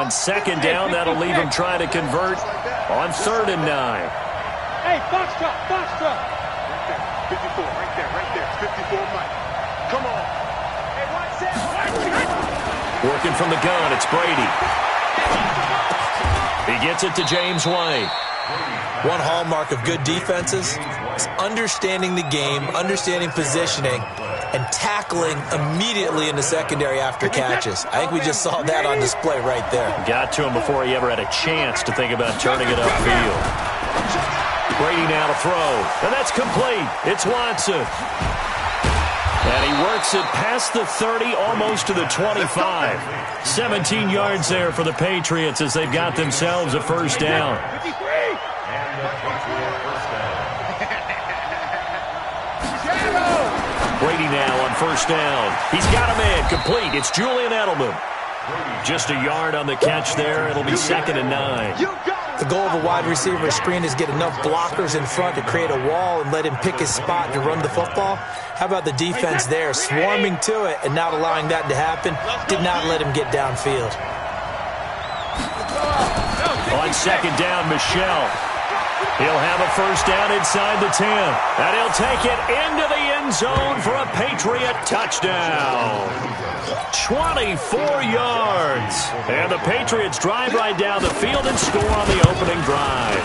on second down. That'll leave them trying to convert on 3rd and 9. Hey, box drop, box drop. Right there, 54, right there, 54, Mike. Come on. Hey, watch that. Working from the gun, it's Brady. He gets it to James White. One hallmark of good defenses is understanding the game, understanding positioning, and tackling immediately in the secondary after catches. I think we just saw that on display right there. Got to him before he ever had a chance to think about turning it upfield. Brady now to throw, and that's complete. It's Watson. And he works it past the 30, almost to the 25. 17 yards there for the Patriots as they've got themselves a first down. Brady now on first down. He's got a man complete. It's Julian Edelman. Just a yard on the catch there. It'll be 2nd and 9. The goal of a wide receiver screen is get enough blockers in front to create a wall and let him pick his spot to run the football. How about the defense there, swarming to it and not allowing that to happen? Did not let him get downfield. On 2nd down, Michel. He'll have a first down inside the 10. And he'll take it into the end zone for a Patriot touchdown. 24 yards. And the Patriots drive right down the field and score on the opening drive.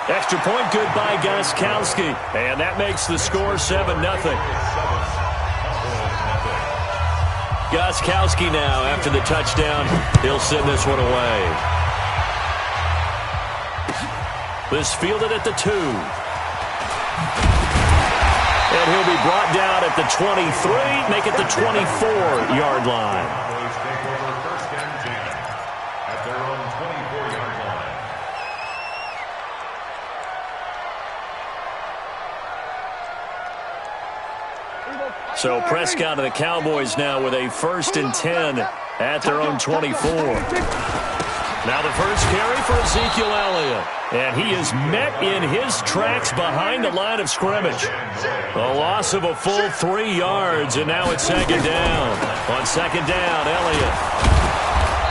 Extra point good by Gostkowski. And that makes the score 7-0. Gostkowski now, after the touchdown, he'll send this one away. This fielded at the 2. And he'll be brought down at the 23, make it the 24-yard line. So Prescott and the Cowboys now with a 1st and 10 at their own 24. Now the first carry for Ezekiel Elliott. And he is met in his tracks behind the line of scrimmage. A loss of a full 3 yards, and now it's 2nd down. On 2nd down, Elliott.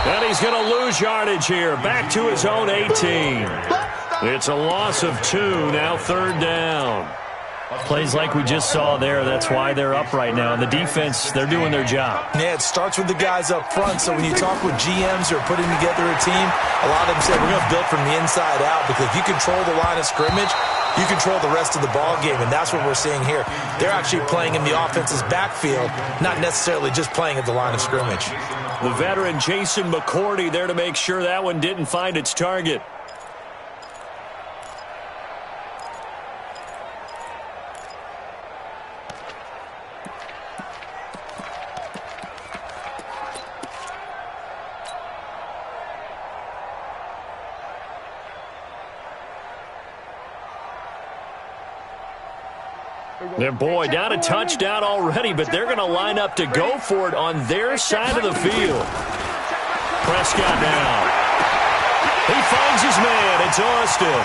And he's going to lose yardage here. Back to his own 18. It's a loss of 2, now 3rd down. Plays like we just saw there, that's why they're up right now. And the defense, they're doing their job. Yeah, it starts with the guys up front. So when you talk with GMs who are putting together a team, a lot of them say we're going to build from the inside out, because if you control the line of scrimmage, you control the rest of the ball game, and that's what we're seeing here. They're actually playing in the offense's backfield, not necessarily just playing at the line of scrimmage. The veteran Jason McCourty there to make sure that one didn't find its target. Their boy down a touchdown already, but they're going to line up to go for it on their side of the field. Prescott now. He finds his man. It's Austin.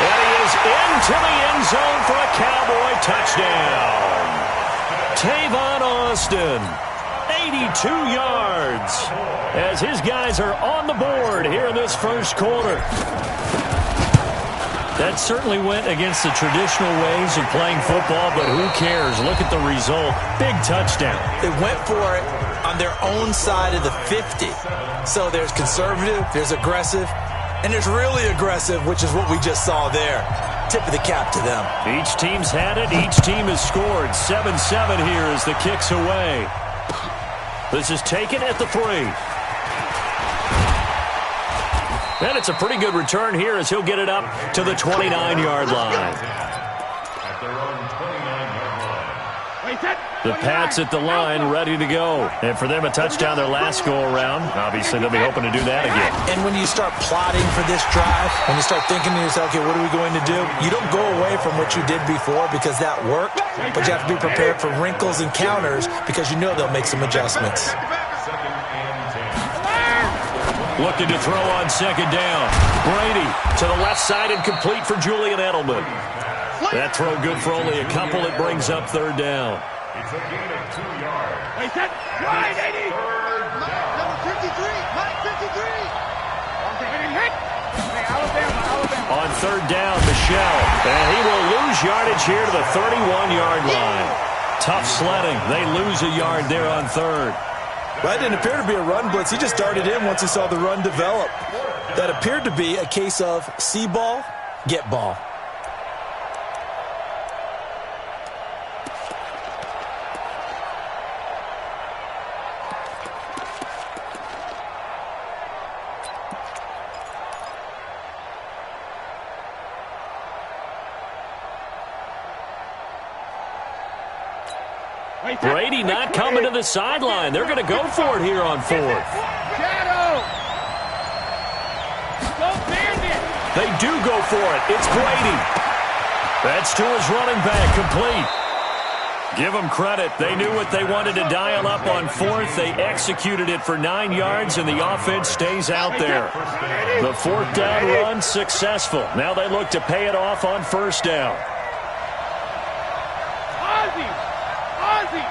And he is into the end zone for a Cowboy touchdown. Tavon Austin, 82 yards, as his guys are on the board here in this first quarter. That certainly went against the traditional ways of playing football, but who cares? Look at the result. Big touchdown. They went for it on their own side of the 50. So there's conservative, there's aggressive, and there's really aggressive, which is what we just saw there. Tip of the cap to them. Each team's had it. Each team has scored. 7-7 here as the kick's away. This is taken at the 3. And it's a pretty good return here as he'll get it up to the 29-yard line. The Pats at the line, ready to go. And for them, a touchdown their last go-around. Obviously, they'll be hoping to do that again. And when you start plotting for this drive, when you start thinking to yourself, okay, what are we going to do? You don't go away from what you did before because that worked, but you have to be prepared for wrinkles and counters because you know they'll make some adjustments. Looking to throw on 2nd down. Brady to the left side and complete for Julian Edelman. That throw good for only a couple. It brings up 3rd down. It's a gain of 2 yards. Hey, set. Right, 80. Number 53. Mike 53. Hit. Hey, Alabama. On third down, Michelle. And he will lose yardage here to the 31-yard line. Tough sledding. They lose a yard there on third. Well, it didn't appear to be a run blitz. He just darted in once he saw the run develop. That appeared to be a case of see ball, get ball. Brady not coming to the sideline. They're going to go for it here on fourth. Shadow. Don't bandit. They do go for it. It's Brady. That's to his running back, complete. Give them credit. They knew what they wanted to dial up on fourth. They executed it for 9 yards, and the offense stays out there. The fourth down run successful. Now they look to pay it off on first down. Ozzy.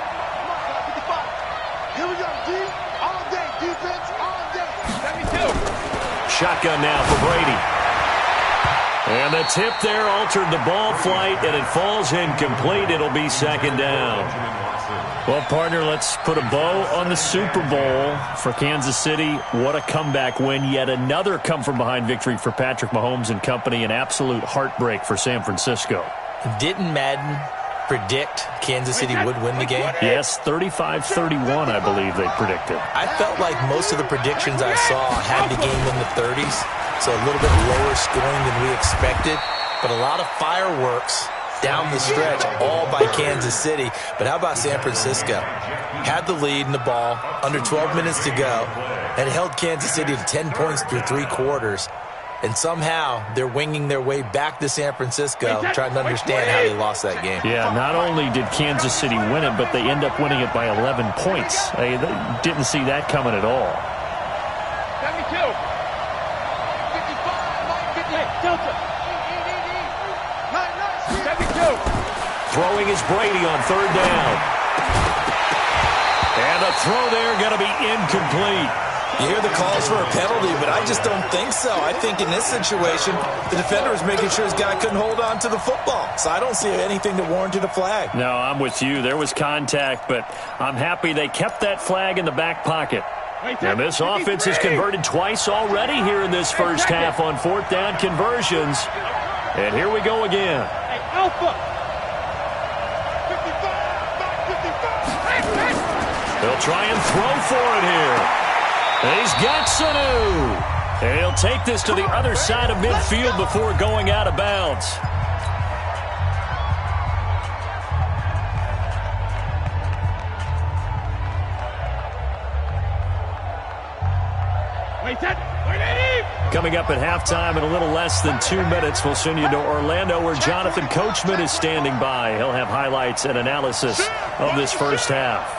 Here we go, D. All day. Defense all day. 72. Shotgun now for Brady. And the tip there altered the ball flight, and it falls incomplete. It'll be second down. Well, partner, let's put a bow on the Super Bowl for Kansas City. What a comeback win. Yet another come-from-behind victory for Patrick Mahomes and company. An absolute heartbreak for San Francisco. Didn't Madden predict Kansas City would win the game? Yes, 35-31, I believe they predicted. I felt like most of the predictions I saw had the game in the 30s, so a little bit lower scoring than we expected, but a lot of fireworks down the stretch, all by Kansas City. But how about San Francisco? Had the lead in the ball, under 12 minutes to go, and held Kansas City to 10 points through 3 quarters. And somehow they're winging their way back to San Francisco, trying to understand how they lost that game. Yeah, not only did Kansas City win it, but they end up winning it by 11 points. They didn't see that coming at all. 72. 55. Delta. 72. Throwing is Brady on third down. And the throw there going to be incomplete. You hear the calls for a penalty, but I just don't think so. I think in this situation, the defender was making sure his guy couldn't hold on to the football. So I don't see anything that warranted a flag. No, I'm with you. There was contact, but I'm happy they kept that flag in the back pocket. And this offense has converted twice already here in this first half on fourth down conversions. And here we go again. Hey, Alpha. 55. They'll try and throw for it here. And he's got Sanu. And he'll take this to the other side of midfield before going out of bounds. Coming up at halftime in a little less than 2 minutes, we'll send you to Orlando where Jonathan Coachman is standing by. He'll have highlights and analysis of this first half.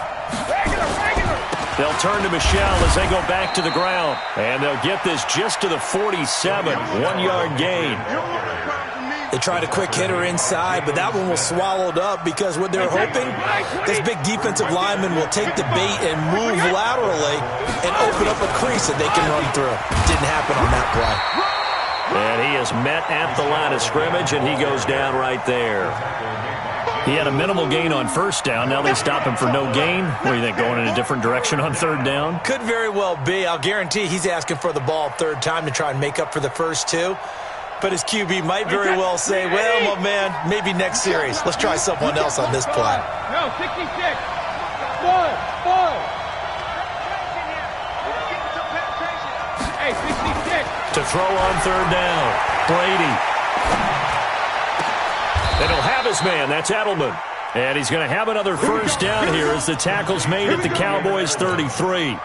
They'll turn to Michelle as they go back to the ground. And they'll get this just to the 47, 1-yard gain. They tried a quick hitter inside, but that one was swallowed up because what they're hoping, this big defensive lineman will take the bait and move laterally and open up a crease that they can run through. Didn't happen on that play. And he is met at the line of scrimmage, and he goes down right there. He had a minimal gain on first down. Now they stop him for no gain. What do you think, going in a different direction on third down? Could very well be. I'll guarantee he's asking for the ball third time to try and make up for the first two. But his QB might very well say, well, my man, maybe next series. Let's try someone else on this play. No, 66. Ball. Hey, 66. To throw on third down, Brady. And he'll have his man. That's Edelman. And he's going to have another first down here as the tackle's made at the Cowboys' 33.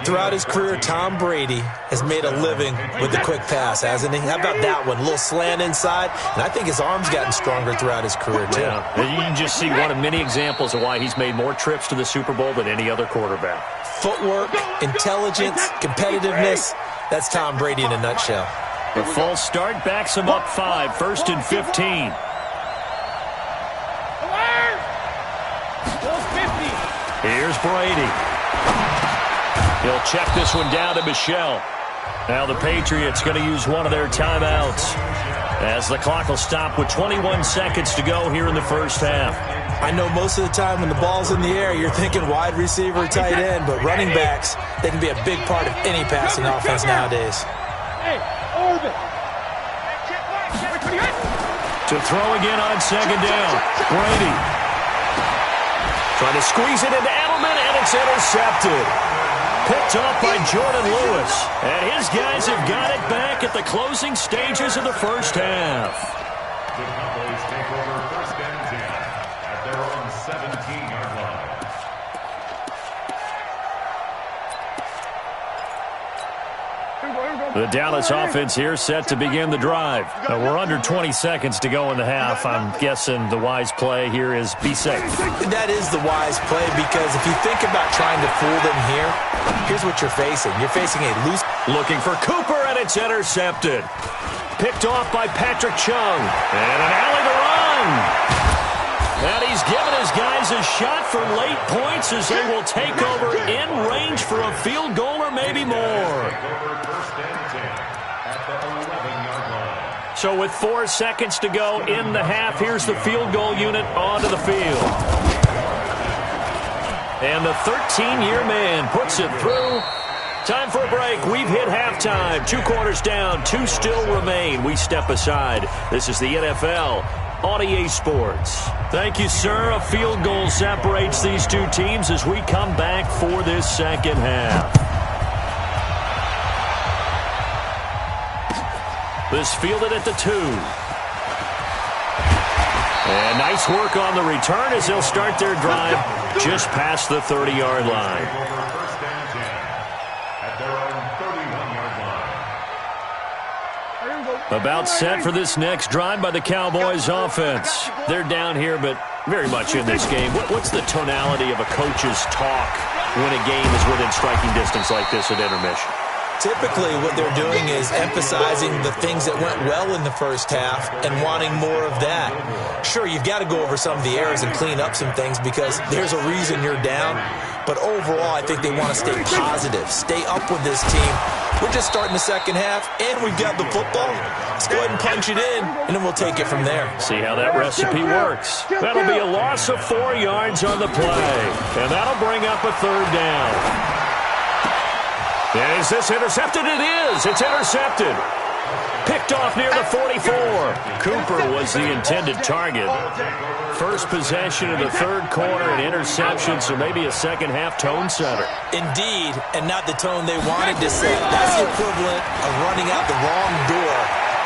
Throughout his career, Tom Brady has made a living with the quick pass, hasn't he? How about that one? A little slant inside, and I think his arm's gotten stronger throughout his career, too. Yeah. You can just see one of many examples of why he's made more trips to the Super Bowl than any other quarterback. Footwork, intelligence, competitiveness, that's Tom Brady in a nutshell. The false start backs him up 5, 1st and 15. Here's Brady. He'll check this one down to Michelle. Now the Patriots going to use one of their timeouts as the clock will stop with 21 seconds to go here in the first half. I know most of the time when the ball's in the air, you're thinking wide receiver, tight end, but running backs, they can be a big part of any passing offense nowadays. Hey, orbit. To throw again on second down. Brady. Trying to squeeze it into Edelman, and it's intercepted. Picked off by Jordan Lewis. And his guys have got it back at the closing stages of the first half. The Cowboys take over first and 10 at their own 17-yard line. The Dallas offense here set to begin the drive. We're under 20 seconds to go in the half. I'm guessing the wise play here is be safe. That is the wise play because if you think about trying to fool them here, here's what you're facing. You're facing a loose... Looking for Cooper, and it's intercepted. Picked off by Patrick Chung. And an alley to run. And he's given his guys a shot for late points as they will take over in range for a field goal or maybe more. So with 4 seconds to go in the half, here's the field goal unit onto the field. And the 13-year man puts it through. Time for a break. We've hit halftime. 2 quarters down, 2 still remain. We step aside. This is the NFL on EA Sports. Thank you, sir. A field goal separates these two teams as we come back for this second half. This fielded at the 2. And nice work on the return as they'll start their drive just past the 30-yard line. First and 10 at their own 31-yard line. About set for this next drive by the Cowboys offense. They're down here, but very much in this game. What's the tonality of a coach's talk when a game is within striking distance like this at intermission? Typically, what they're doing is emphasizing the things that went well in the first half and wanting more of that. Sure, you've got to go over some of the errors and clean up some things because there's a reason you're down. But overall, I think they want to stay positive, stay up with this team. We're just starting the second half, and we've got the football. Let's go ahead and punch it in, and then we'll take it from there. See how that recipe works. That'll be a loss of 4 yards on the play, and that'll bring up a third down. Is this intercepted? It is. It's intercepted. Picked off near the 44. Cooper was the intended target. First possession of the third quarter, an interception, so maybe a second-half tone setter. Indeed, and not the tone they wanted to set. That's the equivalent of running out the wrong door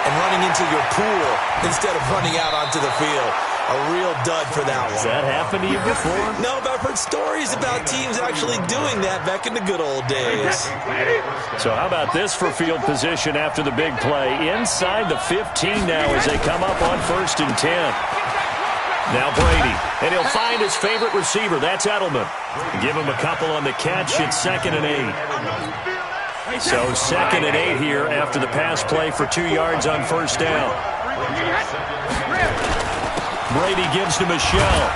and running into your pool instead of running out onto the field. A real dud for that one. Has that happened to you before? No, but I've heard stories about teams actually doing that back in the good old days. So how about this for field position after the big play? Inside the 15 now as they come up on 1st and 10. Now Brady, and he'll find his favorite receiver. That's Edelman. Give him a couple on the catch. It's 2nd and 8. So 2nd and 8 here after the pass play for 2 yards on 1st down. Brady gives to Michelle.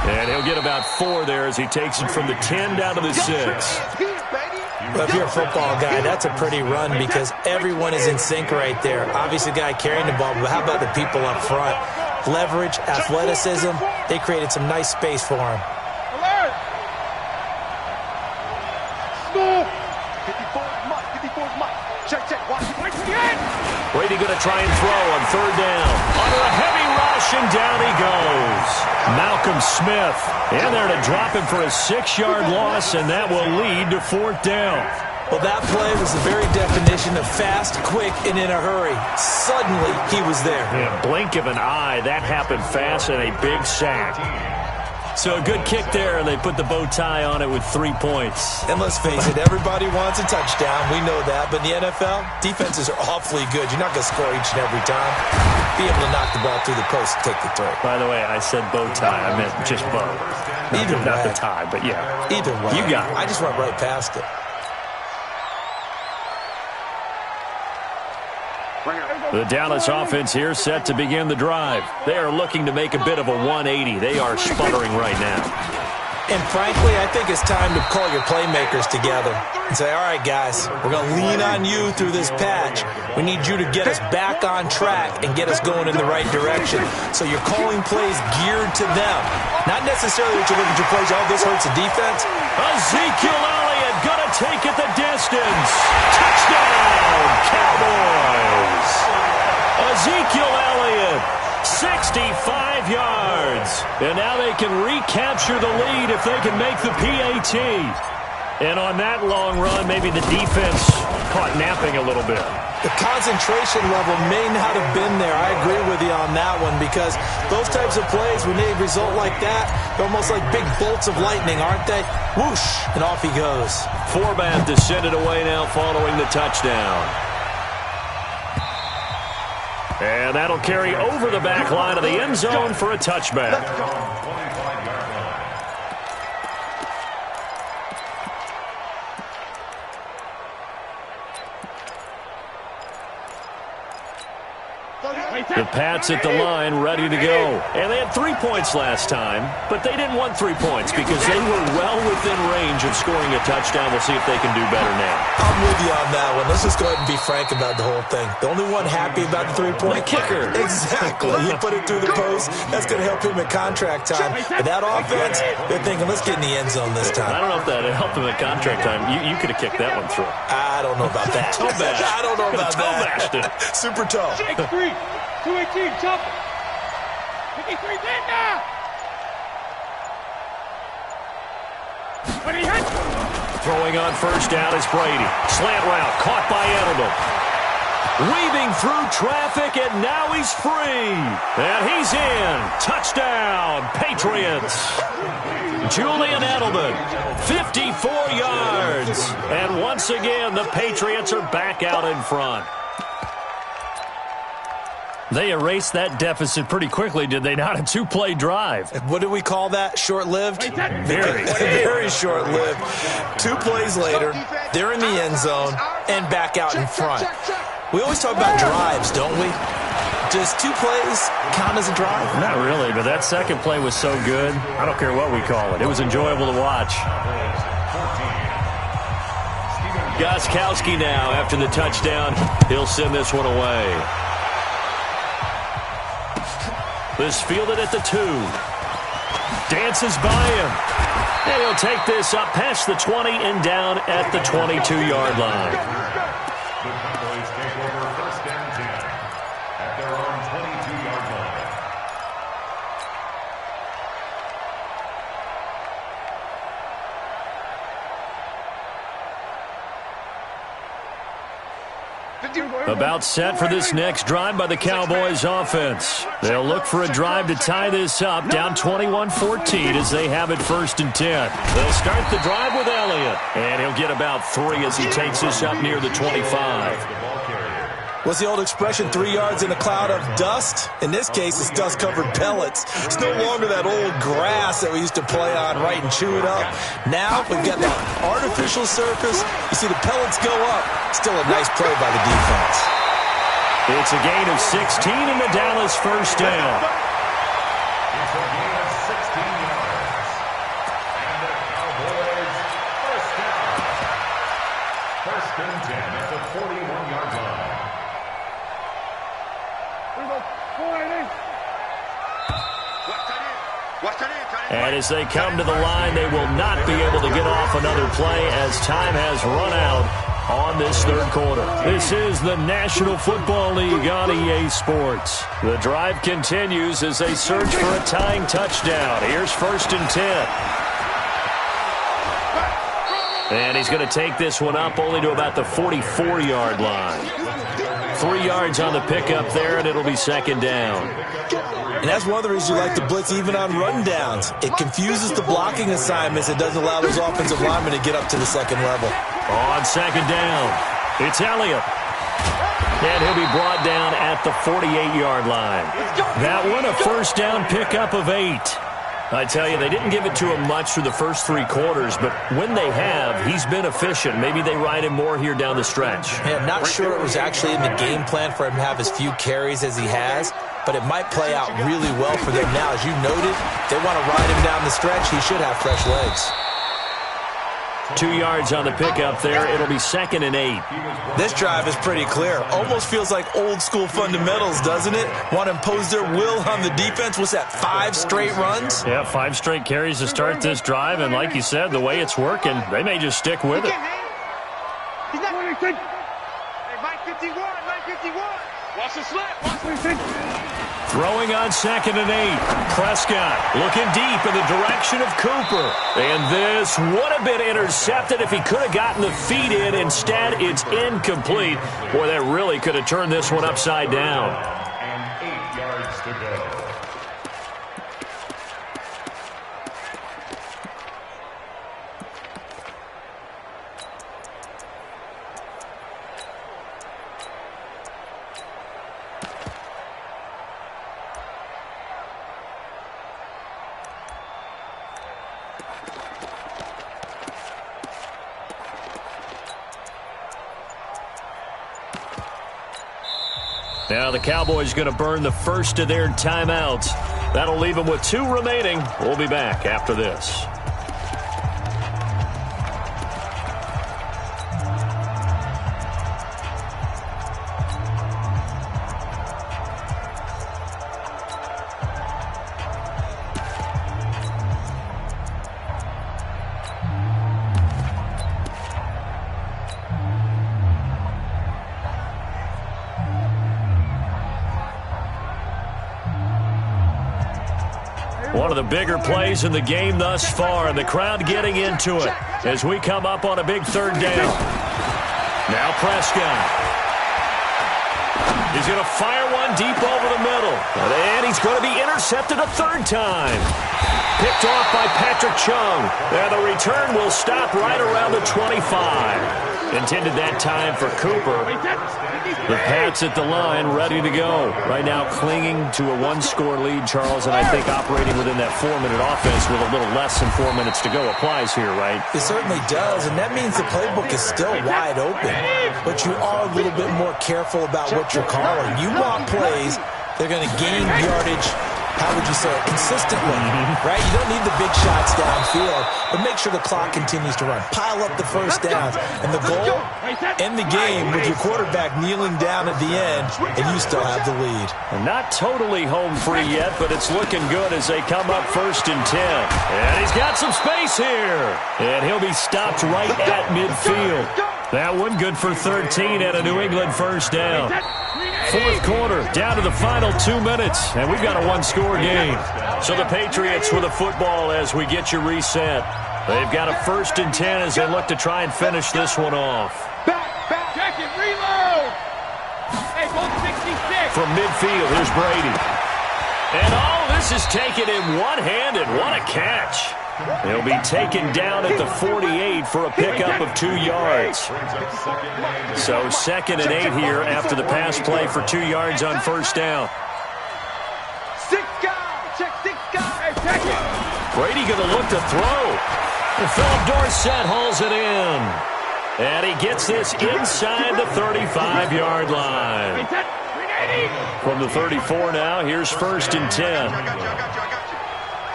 And he'll get about 4 there as he takes it from the 10 down to the 6. Well, if you're a football guy, that's a pretty run because everyone is in sync right there. Obviously, the guy carrying the ball, but how about the people up front? Leverage, athleticism, they created some nice space for him. Alert! Smooth! 54's Mike. Check. Watch it. Brady going to try and throw on 3rd down. Under a heavy rush, and down he goes. Malcolm Smith in there to drop him for a 6-yard loss, and that will lead to 4th down. Well, that play was the very definition of fast, quick, and in a hurry. Suddenly, he was there. Yeah, blink of an eye, that happened fast, and a big sack. So a good kick there, and they put the bow tie on it with 3 points. And let's face it, everybody wants a touchdown. We know that. But in the NFL, defenses are awfully good. You're not going to score each and every time. Be able to knock the ball through the post and take the throw. By the way, I said bow tie. I meant just bow. Not the tie, but yeah. Either way. You got it. I just went right past it. The Dallas offense here set to begin the drive. They are looking to make a bit of a 180. They are sputtering right now. And frankly, I think it's time to call your playmakers together and say, all right, guys, we're going to lean on you through this patch. We need you to get us back on track and get us going in the right direction. So you're calling plays geared to them. Not necessarily that you look at your plays, oh, this hurts the defense. Ezekiel Elliott gonna take it the distance. Touchdown, Cowboys. Ezekiel Elliott, 65 yards. And now they can recapture the lead if they can make the PAT. And on that long run, maybe the defense caught napping a little bit. The concentration level may not have been there. I agree with you on that one, because those types of plays, when they result like that, they're almost like big bolts of lightning, aren't they? Whoosh, and off he goes. Forbath to send it away now following the touchdown. And that'll carry over the back line of the end zone for a touchback. The Pats at the line, ready to go. And they had 3 points last time, but they didn't want 3 points because they were well within range of scoring a touchdown. We'll see if they can do better now. I'm with you on that one. Let's just go ahead and be frank about the whole thing. The only one happy about the three-point kicker. Exactly. He put it through the post. That's going to help him at contract time. But that offense, they're thinking, let's get in the end zone this time. I don't know if that helped him at contract time. You could have kicked that one through. I don't know about that. Toe bash. I don't know about bashed it. that. Super toe. X3, 218, jump. 53, bend now. When he hits. Throwing on first down is Brady. Slant route caught by Edelman. Weaving through traffic, and now he's free. And he's in. Touchdown, Patriots. Julian Edelman, 54 yards. And once again, the Patriots are back out in front. They erased that deficit pretty quickly, did they not? A two-play drive. What do we call that? Short-lived? Very. Very short-lived. 2 plays later, they're in the end zone and back out in front. We always talk about drives, don't we? Does 2 plays count as a drive? Not really, but that second play was so good. I don't care what we call it. It was enjoyable to watch. Gostkowski now after the touchdown. He'll send this one away. This fielded at the 2. Dances by him. And he'll take this up past the 20 and down at the 22-yard line. The Cowboys take over first and 10 at their own 22-yard line. About set for this next drive by the Cowboys offense. They'll look for a drive to tie this up, down 21-14 as they have it first and 10. They'll start the drive with Elliott, and he'll get about 3 as he takes this up near the 25. What's the old expression, 3 yards in a cloud of dust? In this case, it's dust-covered pellets. It's no longer that old grass that we used to play on, right, and chew it up. Now we've got that artificial surface. You see the pellets go up. Still a nice play by the defense. It's a gain of 16 in the Dallas first down. It's a gain of 16 yards. And the Cowboys first down. First and 10 at the 41-yard line. And as they come to the line, they will not be able to get off another play as time has run out on this third quarter. This is the National Football League on EA Sports. The drive continues as they search for a tying touchdown. Here's first and 10. And he's going to take this one up only to about the 44-yard line. 3 yards on the pickup there, and it'll be second down. And that's one of the reasons you like to blitz even on rundowns. It confuses the blocking assignments. It doesn't allow those offensive linemen to get up to the second level. On second down, it's Elliott. And he'll be brought down at the 48-yard line. That one a first down pickup of 8. I tell you, they didn't give it to him much through the first 3 quarters, but when they have, he's been efficient. Maybe they ride him more here down the stretch. Yeah, I'm not sure it was actually in the game plan for him to have as few carries as he has, but it might play out really well for them now. As you noted, they want to ride him down the stretch. He should have fresh legs. 2 yards on the pickup there. It'll be 2nd and 8. This drive is pretty clear. Almost feels like old school fundamentals, doesn't it? Want to impose their will on the defense. What's that, 5 straight runs? Yeah, 5 straight carries to start this drive. And like you said, the way it's working, they may just stick with it. He's not going to think. Hey, Mike 51, Mike 51. Watch the slip. Watch the slip. Throwing on 2nd and 8. Prescott looking deep in the direction of Cooper. And this would have been intercepted if he could have gotten the feet in. Instead, it's incomplete. Boy, that really could have turned this one upside down. And 8 yards to go. Now the Cowboys going to burn the first of their timeouts. That'll leave them with 2 remaining. We'll be back after this. One of the bigger plays in the game thus far, and the crowd getting into it as we come up on a big 3rd down. Now Prescott. He's going to fire one deep over the middle, and he's going to be intercepted a 3rd time. Picked off by Patrick Chung. And the return will stop right around the 25. Intended that time for Cooper. The Pats at the line, ready to go. Right now clinging to a 1-score lead, Charles, and I think operating within that 4-minute offense with a little less than 4 minutes to go applies here, right? It certainly does, and that means the playbook is still wide open. But you are a little bit more careful about what you're calling. You want plays, they're going to gain yardage, how would you say it, consistently, right? You don't need the big shots downfield, but make sure the clock continues to run. Pile up the first downs, and the goal, end the game with your quarterback kneeling down at the end, and you still have the lead. Not totally home free yet, but it's looking good as they come up 1st and 10. And he's got some space here, and he'll be stopped right at midfield. That one good for 13 and a New England 1st down. 4th quarter, down to the final 2 minutes, and we've got a 1-score game. So the Patriots with the football as we get you reset. They've got a 1st and 10 as they look to try and finish this one off. Back, check it, reload. Hey, goal 66. From midfield, here's Brady. And this is taken in one-handed. What a catch. He'll be taken down at the 48 for a pickup of 2 yards. So 2nd and 8 here after the pass play for 2 yards on 1st down. 6 guys, check 6 guys. Hey, check it. Brady going to look to throw. And Philip Dorsett hauls it in. And he gets this inside the 35-yard line. From the 34 now, here's 1st and 10.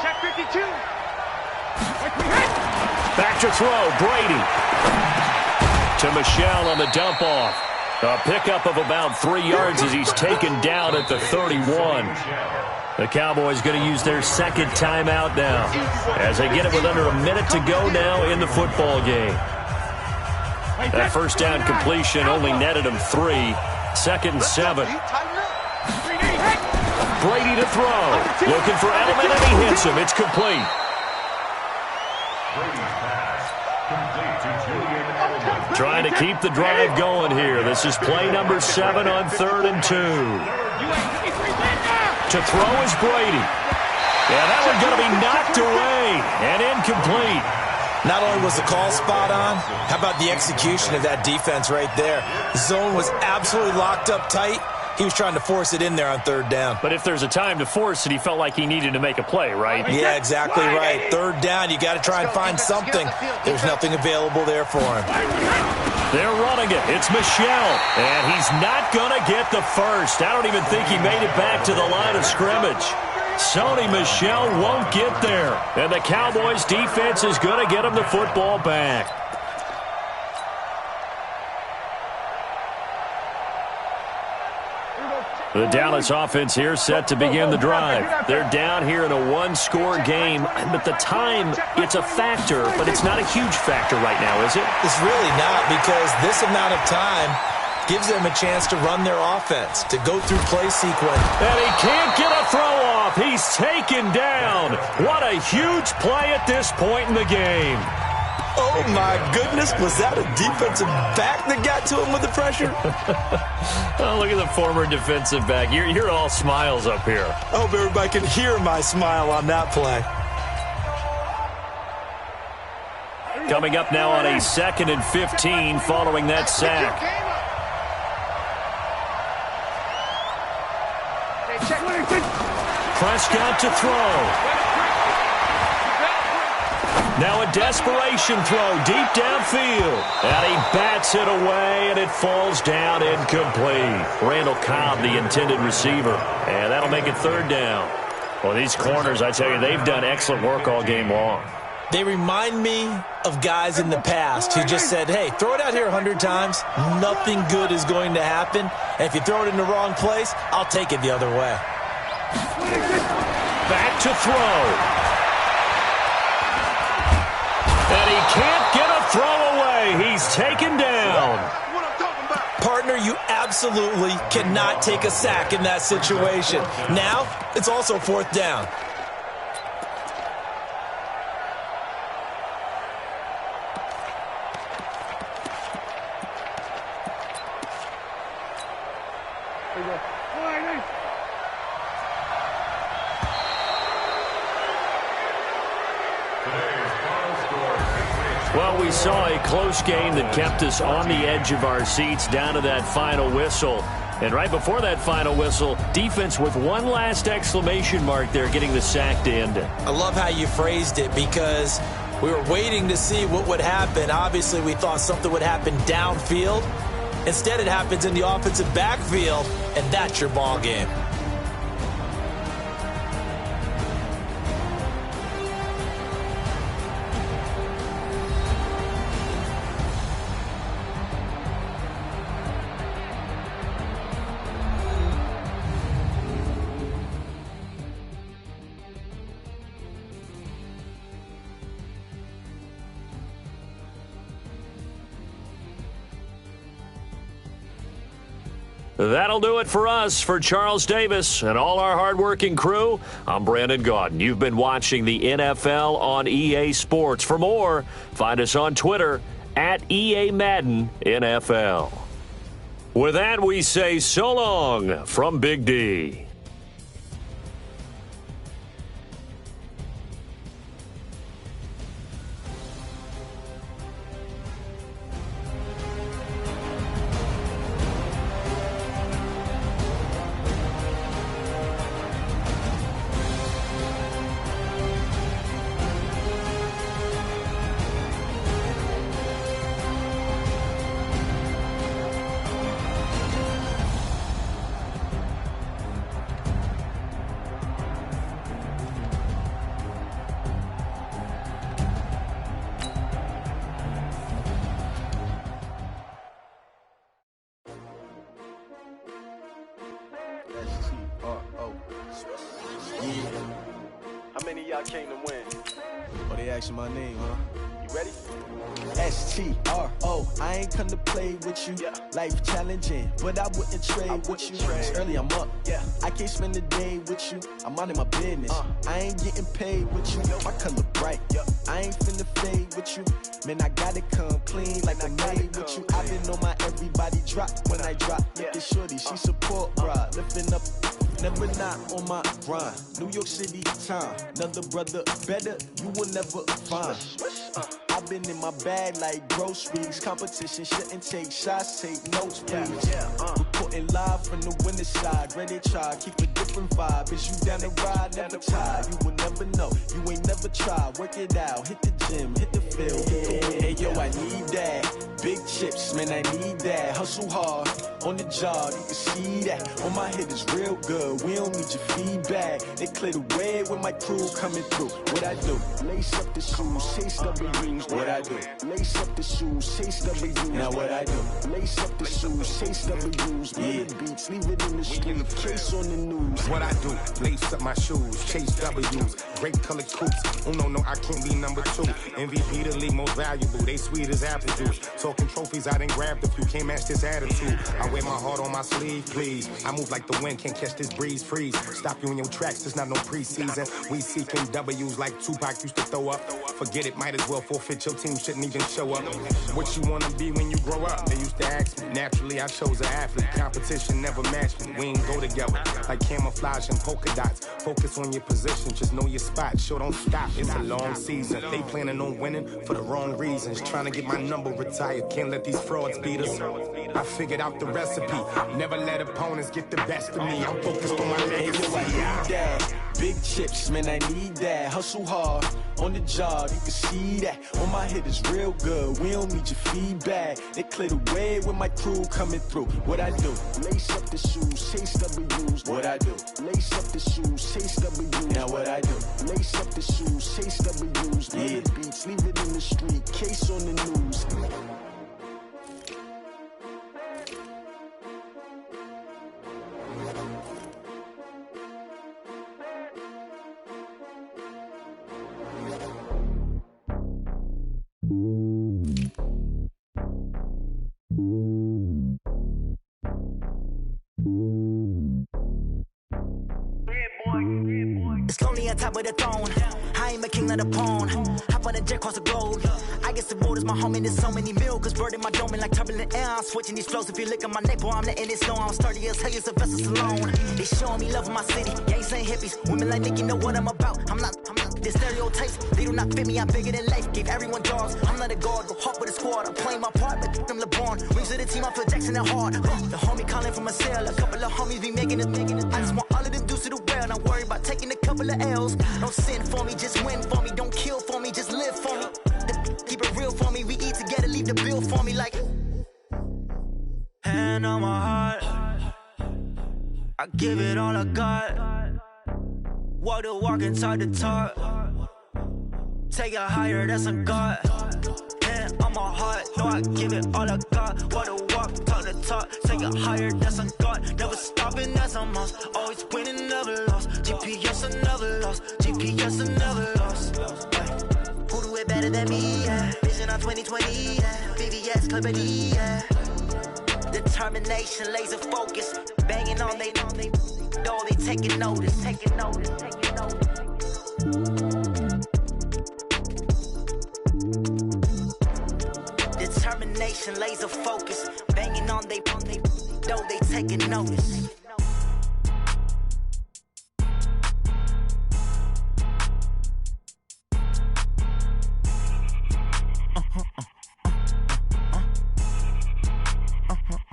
Check 52. Back to throw, Brady. To Michel on the dump-off. A pickup of about 3 yards as he's taken down at the 31. The Cowboys going to use their 2nd timeout now as they get it with under a minute to go now in the football game. That 1st down completion only netted him 3. 2nd and 7. Brady to throw. Looking for Edelman, and he hits him. It's complete. Trying to keep the drive going here. This is play number 7 on 3rd and 2. To throw is Brady. Yeah, that one's going to be knocked away and incomplete. Not only was the call spot on, how about the execution of that defense right there? The zone was absolutely locked up tight. He was trying to force it in there on third down. But if there's a time to force it, he felt like he needed to make a play, right? Yeah, exactly right. Third down, you got to try and find something. There's nothing available there for him. They're running it. It's Michel, and he's not going to get the first. I don't even think he made it back to the line of scrimmage. Sony Michel won't get there, and the Cowboys' defense is going to get him the football back. The Dallas offense here set to begin the drive. They're down here in a one-score game, but the time, it's a factor, but it's not a huge factor right now, is it? It's really not, because this amount of time gives them a chance to run their offense, to go through play sequence. And he can't get a throw off. He's taken down. What a huge play at this point in the game. Oh, my goodness. Was that a defensive back that got to him with the pressure? Oh, look at the former defensive back. You're all smiles up here. I hope everybody can hear my smile on that play. Coming up now on a 2nd and 15 following that sack. Prescott to throw. Now a desperation throw deep downfield. And he bats it away, and it falls down incomplete. Randall Cobb, the intended receiver. And that'll make it third down. Well, these corners, I tell you, they've done excellent work all game long. They remind me of guys in the past who just said, hey, throw it out here 100 times. Nothing good is going to happen. And if you throw it in the wrong place, I'll take it the other way. Back to throw. And he can't get a throw away. He's taken down. Partner, you absolutely cannot take a sack in that situation. Now, it's also fourth down. Well, we saw a close game that kept us on the edge of our seats down to that final whistle. And right before that final whistle, defense with one last exclamation mark there, getting the sack to end it. I love how you phrased it, because we were waiting to see what would happen. Obviously, we thought something would happen downfield. Instead, it happens in the offensive backfield, and that's your ball game. That'll do it for us. For Charles Davis and all our hardworking crew, I'm Brandon Gaudin. You've been watching the NFL on EA Sports. For more, find us on Twitter at EA Madden NFL. With that, we say so long from Big D. How many of y'all came to win? Oh, they asking my name, huh? You ready? S-T-R-O, I ain't come to play with you. Yeah. Life challenging, but I wouldn't trade with you. trade. It's early, I'm up. Yeah. I can't spend the day with you. I'm out of my business. I ain't getting paid with you. My color bright. Yep. I ain't finna fade with you. Man, I gotta come clean like I made with you. I've been on my everybody drop when I drop. Yeah. Look at shorty, she support, bruh. Lifting up. Never not on my grind. New York City time. Another brother better, you will never find. I've been in my bag like groceries. Competition shouldn't take shots, take notes, please. Yeah. Reporting Reporting live from the winter side. Ready to try, keep a different vibe. Is you down the ride, never tired. You will never know, you ain't never tried. Work it out, hit the gym, hit the field, hit the wind. Hey yo, I need that. Big chips, man, I need that. Hustle hard, on the job, you can see that. On my head is real good, we don't need your feedback. They clear the way with my crew coming through. What I do? Lace up the shoes, chase W's. What I do? Lace up the shoes, chase W's. Now what I do? Lace up the shoes, chase W's. Yeah, beats, leave it in the street, case on the news. What I do? Lace up my shoes, chase W's. Great colored coops. Oh no, I can't be number 2. MVP the league most valuable. They sweet as apple juice. Talking trophies, I done grabbed a few. Can't match this attitude. I wear my heart on my sleeve, please. I move like the wind, can't catch this breeze. Freeze. Stop you in your tracks. There's not no preseason. We seeking W's like Tupac used to throw up. Forget it, might as well forfeit. Your team shouldn't even show up. What you wanna be when you grow up? They used to ask me. Naturally, I chose an athlete. Competition never matched me. We ain't go together like camouflage and polka dots. Focus on your position, just know your spot. Sure, don't stop. It's a long season. They planning on winning for the wrong reasons. Trying to get my number retired. Can't let these frauds beat us. I figured out the recipe. Never let opponents get the best of me. I'm focused on my legacy. I need that. Big chips, man, I need that. Hustle hard, on the job, you can see that. On my head is real good, we don't need your feedback. They clear the way with my crew coming through. What I do? Lace up the shoes, chase W's. What I do? Lace up the shoes, chase W's. Now what I do? Lace up the shoes, chase W's. Yeah, beats, leave it in the street, case on the news. It's lonely on top of the throne. I ain't a king of the pawn. Hop on a jet across the globe. I guess the road is my home and there's so many milk. Cause bird in my dome and like turbulent air. I'm switching these flows. If you look at my neck, boy, I'm letting it snow. I'm sturdy as hell, it's a vessel alone. They showing me love in my city. Gangsta hippies. Women like Nick, you know what I'm about. I'm not. The stereotypes, they do not fit me. I'm bigger than life. Gave everyone jobs. I'm not a guard. Go hard with a squad. I'm playing my part, but I'm LeBron. Rings of the team, I feel Jackson and hard. The homie calling from a cell. A couple of homies be making it. I just want all of them dudes to the well. Not worry about taking a couple of L's. Don't sin for me, just win for me. Don't kill for me, just live for me. Keep it real for me. We eat together, leave the bill for me like. Hand on my heart, I give it all I got. Walk the walk and talk the talk. Take it higher, that's a God. Hand on my heart, no, I give it all I got. Walk the walk, talk the talk. Take it higher, that's a God. Never stopping, that's a must. Always winning, never lost. GPS, I never lost. GPS, I never lost. Who do it better than me? Yeah. Vision on 2020, yeah. VVS, Clippity, yeah. Determination, laser focus. Banging on they know they taking notice. Taking notice. Determination, laser focus. Banging on they know they taking notice.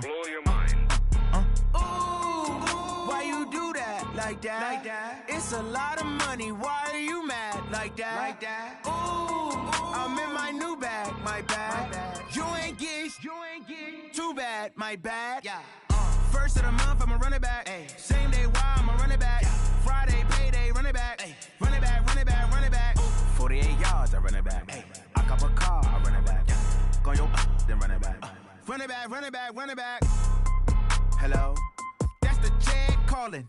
Blow your mind. Why you do that? Like that? It's a lot of money. Why are you mad? Like that? Ooh, I'm in my new bag. My bad. You ain't getting too bad. My bad. Yeah. First of the month, I'ma run it back. Ay. Same day, why I'ma run it back. Yeah. Friday, payday, run it back. Ay. Run it back. Ooh. 48 yards, I run it back. Ay. I cop a car, I run it back. Yeah. Go your then run it back. Run it back. Hello? That's the Jag calling.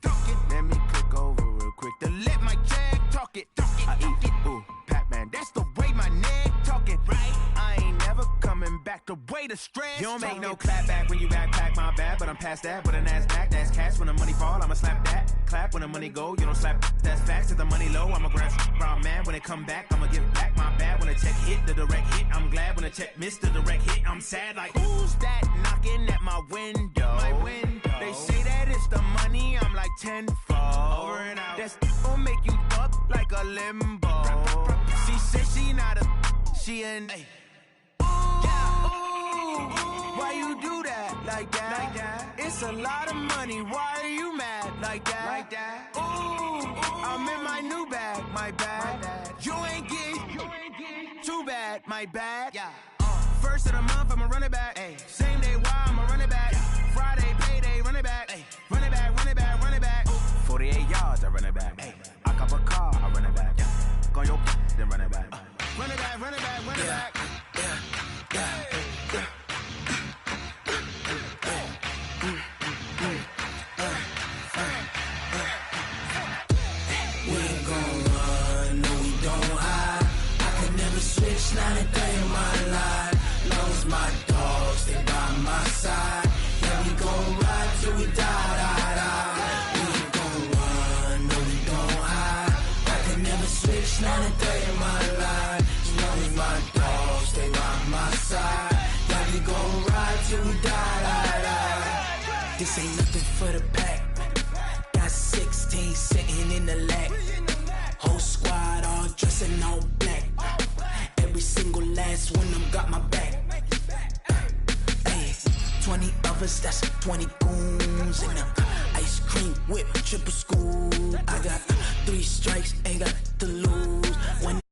Let me click over real quick to let my Jag talk it. I eat it. Ooh, Pac-Man. That's the way my neck talking. Right? I ain't never coming back the way the stress. You don't make no clap back when you backpack, my bad. But I'm past that with a NASDAQ. That's cash when the money fall. I'ma slap that. Clap when the money go. You don't slap. That's facts. If the money low, I'ma grab brown man. When it come back, I'ma give back my bad. When the check hit, the direct hit. I'm glad when the check missed the direct hit. I'm sad like, who's that knocking at my window? They say that it's the money. I'm like tenfold. Over and out. That's gon' make you up like a limbo. She said she not a, she an. Ooh, why you do that? Like that? It's a lot of money, why are you mad like that? Like that? Ooh, I'm in my new bag, my bad. You ain't getting too bad, my bad. Yeah. First of the month, I'ma run it back. Ay. Same day, why I'ma run it back. Friday, payday, run it back. Ay. Run it back, run it back, run it back. 48 yards, I run it back. Ay. I cop a car, I run it back. Go on your then run it back. Run it back, run it back, run it back. We ain't gon' run, no we don't hide. I can never switch, not a day in my life. Long as my dogs stay by my side. Yeah, we gon' ride till we die, die, die. We ain't gon' run, no we don't hide. I can never switch, not a day in my life. As long as my dogs stay by my side. Yeah, we gon' ride till we die, die, die. This ain't nothing for the pack. Got 16 sitting in the lap. Whole squad all dressing all black. Every single last one of them got my back. Ay, 20 of us, that's 20 goons in them. Ice cream whip, triple scoop. I got 3 strikes, ain't got to lose. When